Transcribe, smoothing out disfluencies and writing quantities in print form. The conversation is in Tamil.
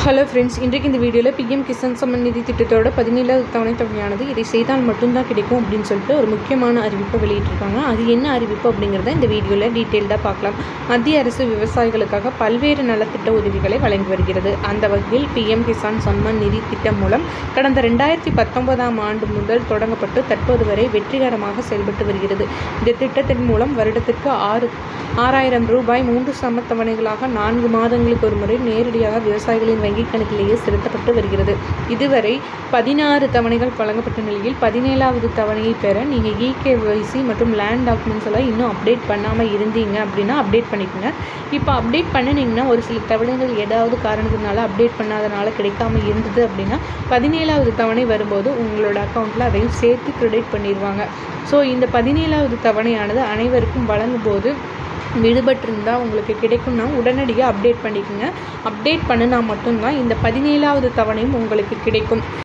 ஹலோ ஃப்ரெண்ட்ஸ், இன்றைக்கு இந்த வீடியோவில் பிஎம் கிசான் சம்மன் நிதி திட்டத்தோட 17வது தவணை தொகையானது இதை செய்தால் மட்டும்தான் கிடைக்கும் அப்படின்னு சொல்லிட்டு ஒரு முக்கியமான அறிவிப்பை வெளியிட்டிருக்காங்க. அது என்ன அறிவிப்பு அப்படிங்கிறத இந்த வீடியோவில் டீட்டெயில்டாக பார்க்கலாம். மத்திய அரசு விவசாயிகளுக்காக பல்வேறு நலத்திட்ட உதவிகளை வழங்கி வருகிறது. அந்த வகையில் பிஎம் கிசான் சம்மன் நிதி திட்டம் மூலம் கடந்த 2019ஆம் ஆண்டு முதல் தொடங்கப்பட்டு தற்போது வரை வெற்றிகரமாக செயல்பட்டு வருகிறது. இந்த திட்டத்தின் மூலம் வருடத்திற்கு 6,000 ரூபாய் 3 சமத்தவணைகளாக 4 மாதங்களுக்கு ஒரு முறை நேரடியாக விவசாயிகளின் வங்கிக் கணக்கிலேயே செலுத்தப்பட்டு வருகிறது. இதுவரை 16 தவணைகள் வழங்கப்பட்ட நிலையில் 17வது தவணையை பெற நீங்கள் EKYC மற்றும் லேண்ட் டாக்குமெண்ட்ஸ் எல்லாம் இன்னும் அப்டேட் பண்ணாமல் இருந்தீங்க அப்படின்னா அப்டேட் பண்ணிக்கோங்க. இப்போ அப்டேட் பண்ணினீங்கன்னா ஒரு சில தவணைகள் ஏதாவது காரணத்தினால அப்டேட் பண்ணாதனால கிடைக்காம இருந்தது அப்படின்னா 17வது தவணை வரும்போது உங்களோட அக்கௌண்ட்டில் அதையும் சேர்த்து கிரெடிட் பண்ணிடுவாங்க. ஸோ இந்த 17வது தவணையானது அனைவருக்கும் வழங்கும் போது விடுபட்டிருந்தால் உங்களுக்கு கிடைக்கும்னா உடனடியாக அப்டேட் பண்ணிக்கோங்க. அப்டேட் பண்ணினா மட்டும்தான் இந்த 17வது தவணையும் உங்களுக்கு கிடைக்கும்.